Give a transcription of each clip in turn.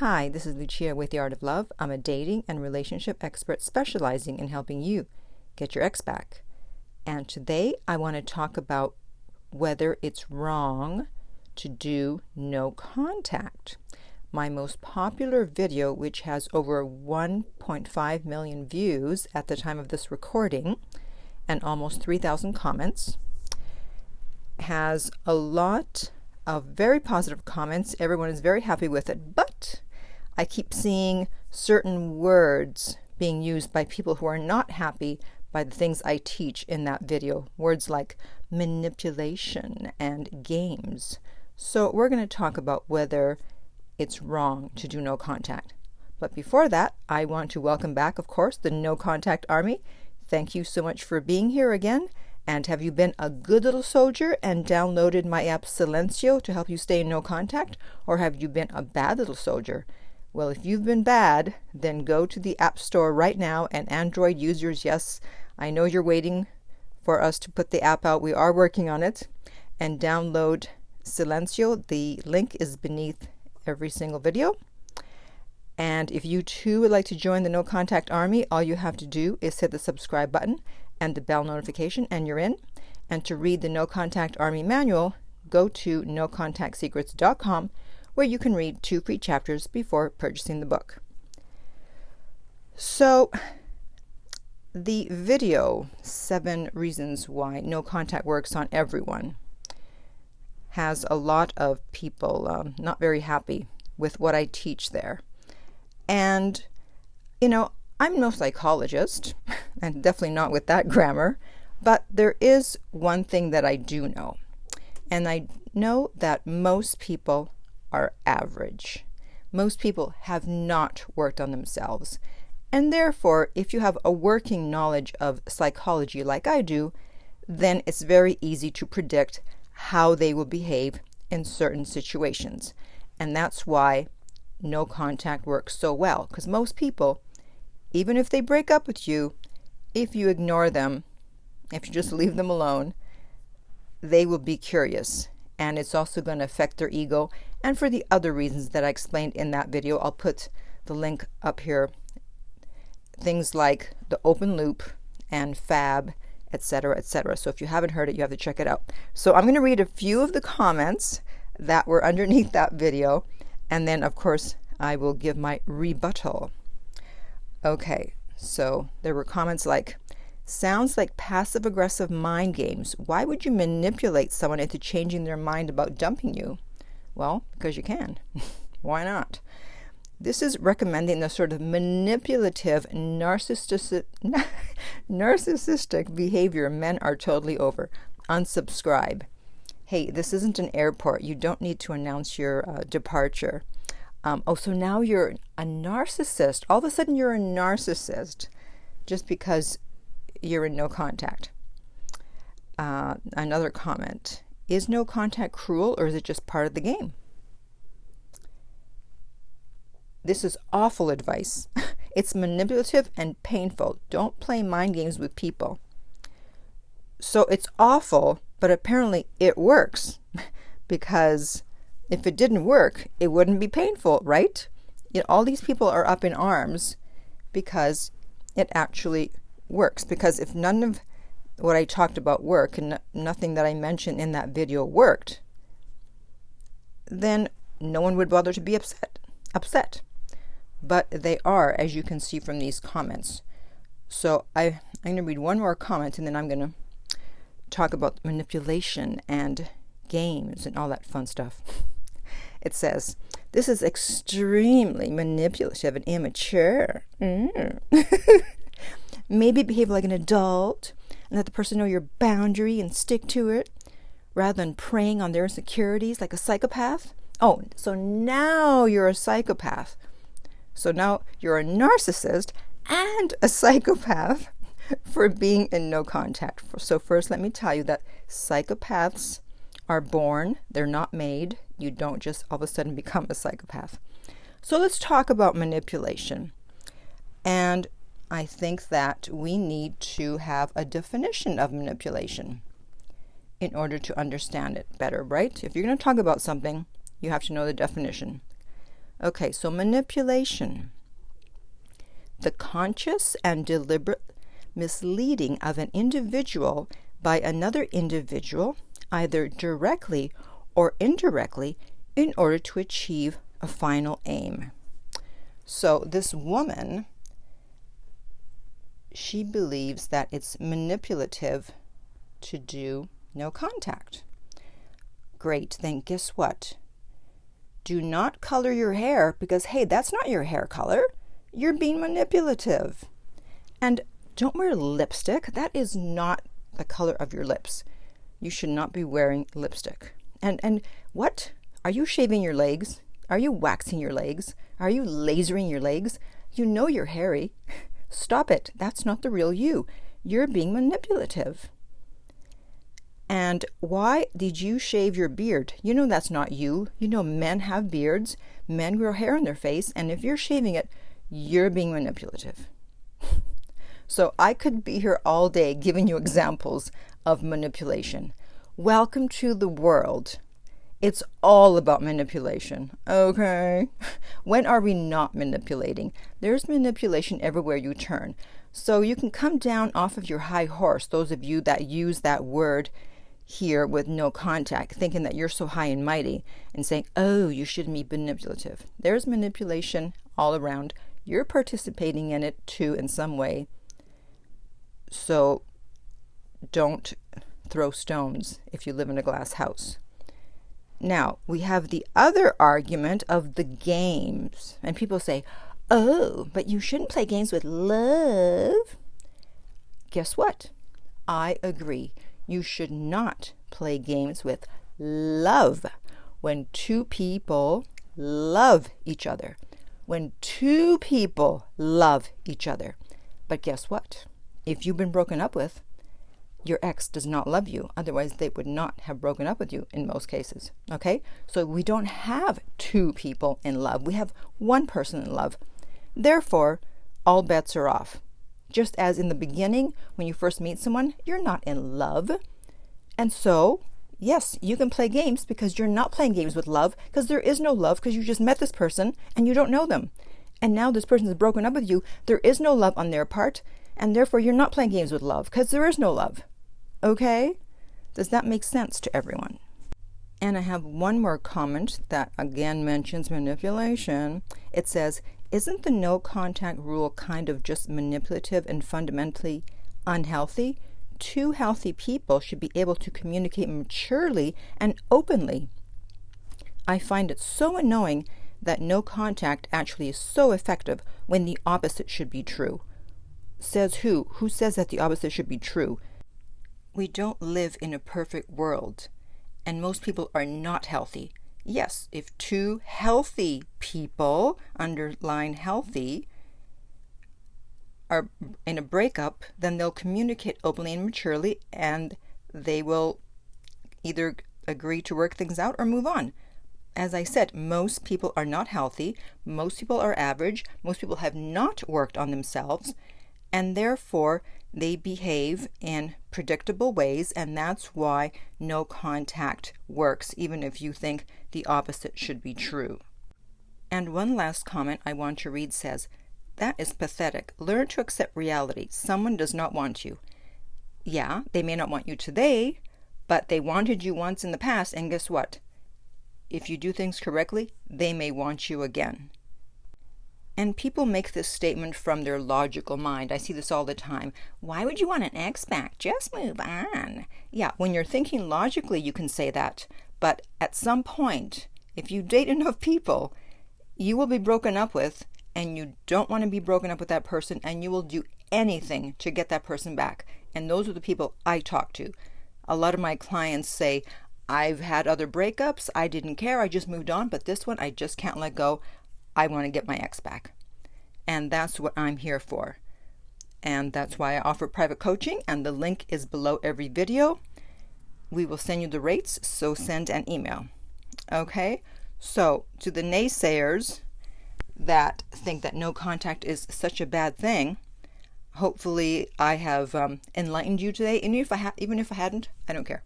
Hi, this is Lucia with The Art of Love. I'm a dating and relationship expert specializing in helping you get your ex back. And today I want to talk about whether it's wrong to do no contact. My most popular video, which has over 1.5 million views at the time of this recording and almost 3,000 comments, has a lot of very positive comments. Everyone is very happy with it, but I keep seeing certain words being used by people who are not happy by the things I teach in that video. Words like manipulation and games. So we're going to talk about whether it's wrong to do no contact. But before that, I want to welcome back, of course, the No Contact Army. Thank you so much for being here again. And have you been a good little soldier and downloaded my app Silencio to help you stay in no contact? Or have you been a bad little soldier? Well, if you've been bad, then go to the App Store right now. And Android users, yes, I know you're waiting for us to put the app out. We are working on it. And download Silencio. The link is beneath every single video. And if you too would like to join the No Contact Army, all you have to do is hit the subscribe button and the bell notification, and you're in. And to read the No Contact Army manual, go to nocontactsecrets.com, where you can read 2 free chapters before purchasing the book. So, the video, 7 reasons why no contact works on everyone, has a lot of people not very happy with what I teach there. And, you know, I'm no psychologist, and definitely not with that grammar, but there is one thing that I do know. And I know that most people are average. Most people have not worked on themselves. And therefore, if you have a working knowledge of psychology like I do, then it's very easy to predict how they will behave in certain situations. And that's why no contact works so well, because most people, even if they break up with you, if you ignore them, if you just leave them alone, they will be curious. And it's also going to affect their ego. And for the other reasons that I explained in that video, I'll put the link up here. Things like the open loop and fab, etc., etc. So if you haven't heard it, you have to check it out. So I'm going to read a few of the comments that were underneath that video. And then, of course, I will give my rebuttal. Okay, so there were comments like, sounds like passive-aggressive mind games. Why would you manipulate someone into changing their mind about dumping you? Well, because you can. Why not? This is recommending the sort of manipulative, narcissistic behavior men are totally over. Unsubscribe. Hey, this isn't an airport. You don't need to announce your departure. So now you're a narcissist. All of a sudden you're a narcissist just because you're in no contact. Another comment. Is no contact cruel, or is it just part of the game? This is awful advice. It's manipulative and painful. Don't play mind games with people. So it's awful, but apparently it works because if it didn't work, it wouldn't be painful, right? All these people are up in arms because it actually works. Because if none of what I talked about worked and nothing that I mentioned in that video worked, then no one would bother to be upset. But they are, as you can see from these comments. So I'm going to read one more comment, and then I'm going to talk about manipulation and games and all that fun stuff. It says, this is extremely manipulative and immature. Maybe behave like an adult and let the person know your boundary and stick to it rather than preying on their insecurities like a psychopath. Oh, so now you're a psychopath. So now you're a narcissist and a psychopath for being in no contact. So first, let me tell you that psychopaths are born. They're not made. You don't just all of a sudden become a psychopath. So let's talk about manipulation. And I think that we need to have a definition of manipulation in order to understand it better, right? If you're going to talk about something, you have to know the definition. Okay, so manipulation. The conscious and deliberate misleading of an individual by another individual, either directly or indirectly, in order to achieve a final aim. So this woman, she believes that it's manipulative to do no contact. Great, then guess what? Do not color your hair because, hey, that's not your hair color. You're being manipulative. And don't wear lipstick. That is not the color of your lips. You should not be wearing lipstick. And what? Are you shaving your legs? Are you waxing your legs? Are you lasering your legs? You know you're hairy. Stop it. That's not the real you. You're being manipulative. And why did you shave your beard? You know that's not you. You know men have beards. Men grow hair on their face. And if you're shaving it, you're being manipulative. So I could be here all day giving you examples of manipulation. Welcome to the world. It's all about manipulation, okay? When are we not manipulating? There's manipulation everywhere you turn. So you can come down off of your high horse, those of you that use that word here with no contact, thinking that you're so high and mighty and saying, oh, you shouldn't be manipulative. There's manipulation all around. You're participating in it too in some way. So don't throw stones if you live in a glass house. Now, we have the other argument of the games. And people say, oh, but you shouldn't play games with love. Guess what? I agree. You should not play games with love. When two people love each other. When two people love each other. But guess what? If you've been broken up with, your ex does not love you. Otherwise, they would not have broken up with you in most cases. Okay? So we don't have two people in love. We have one person in love. Therefore, all bets are off. Just as in the beginning, when you first meet someone, you're not in love. And so, yes, you can play games because you're not playing games with love because there is no love because you just met this person and you don't know them. And now this person is broken up with you. There is no love on their part. And therefore, you're not playing games with love because there is no love. Okay? Does that make sense to everyone? And I have one more comment that again mentions manipulation. It says, isn't the no contact rule kind of just manipulative and fundamentally unhealthy? Two healthy people should be able to communicate maturely and openly. I find it so annoying that no contact actually is so effective when the opposite should be true. Says who? Who says that the opposite should be true? We don't live in a perfect world, and most people are not healthy. Yes, if two healthy people, underline healthy, are in a breakup, then they'll communicate openly and maturely, and they will either agree to work things out or move on. As I said, most people are not healthy. Most people are average. Most people have not worked on themselves, and therefore they behave in predictable ways, and that's why no contact works, even if you think the opposite should be true. And one last comment I want to read says, that is pathetic. Learn to accept reality. Someone does not want you. Yeah, they may not want you today, but they wanted you once in the past, and guess what? If you do things correctly, they may want you again. And people make this statement from their logical mind. I see this all the time. Why would you want an ex back? Just move on. Yeah, when you're thinking logically, you can say that. But at some point, if you date enough people, you will be broken up with, and you don't want to be broken up with that person, and you will do anything to get that person back. And those are the people I talk to. A lot of my clients say, I've had other breakups. I didn't care. I just moved on. But this one, I just can't let go. I want to get my ex back. And that's what I'm here for. And that's why I offer private coaching, and the link is below every video. We will send you the rates, so send an email. Okay? So, to the naysayers that think that no contact is such a bad thing, hopefully I have enlightened you today. And even if I hadn't, I don't care.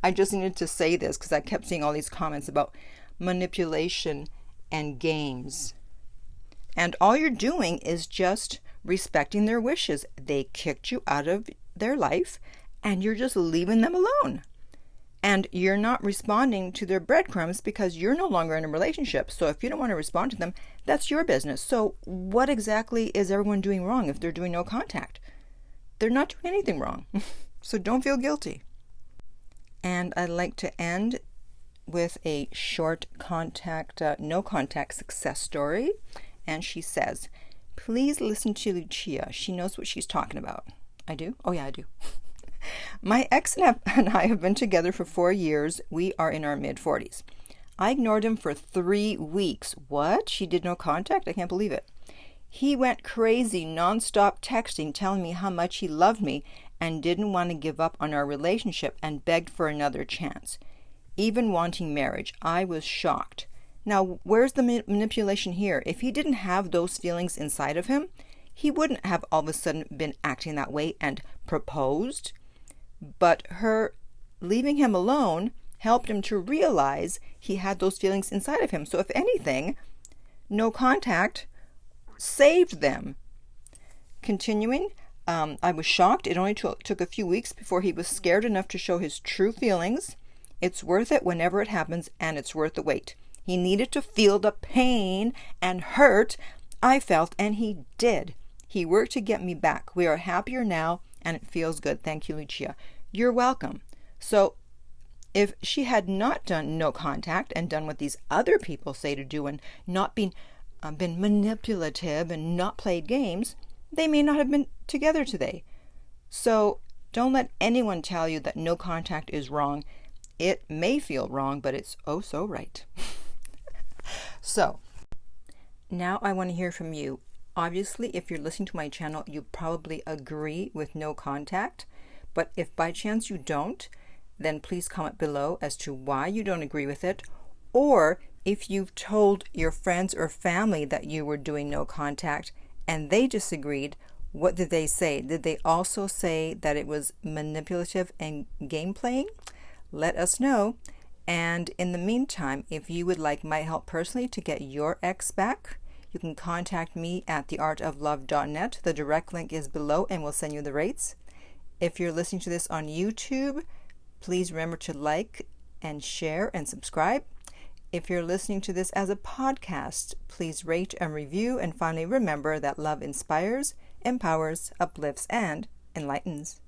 I just needed to say this because I kept seeing all these comments about manipulation and games. And all you're doing is just respecting their wishes. They kicked you out of their life, and you're just leaving them alone. And you're not responding to their breadcrumbs because you're no longer in a relationship. So if you don't want to respond to them, that's your business. So what exactly is everyone doing wrong if they're doing no contact? They're not doing anything wrong. So don't feel guilty. And I'd like to end with a short no contact success story. And she says, please listen to Lucia. She knows what she's talking about. I do? Oh yeah, I do. My ex and I have been together for 4 years. We are in our mid-40s. I ignored him for 3 weeks. What? She did no contact? I can't believe it. He went crazy, nonstop texting, telling me how much he loved me and didn't want to give up on our relationship and begged for another chance, even wanting marriage. I was shocked. Now, where's the manipulation here? If he didn't have those feelings inside of him, he wouldn't have all of a sudden been acting that way and proposed. But her leaving him alone helped him to realize he had those feelings inside of him. So if anything, no contact saved them. Continuing, I was shocked. It only took a few weeks before he was scared enough to show his true feelings. It's worth it whenever it happens, and it's worth the wait. He needed to feel the pain and hurt I felt, and he did. He worked to get me back. We are happier now, and it feels good. Thank you, Lucia. You're welcome. So if she had not done no contact and done what these other people say to do and not been manipulative and not played games, they may not have been together today. So don't let anyone tell you that no contact is wrong. It may feel wrong, but it's oh so right. So now I want to hear from you. Obviously, if you're listening to my channel, you probably agree with no contact. But if by chance you don't, then please comment below as to why you don't agree with it. Or if you've told your friends or family that you were doing no contact and they disagreed, what did they say? Did they also say that it was manipulative and game playing? Let us know. And in the meantime, if you would like my help personally to get your ex back, you can contact me at theartoflove.net. The direct link is below and we'll send you the rates. If you're listening to this on YouTube, please remember to like and share and subscribe. If you're listening to this as a podcast, please rate and review. And finally, remember that love inspires, empowers, uplifts, and enlightens.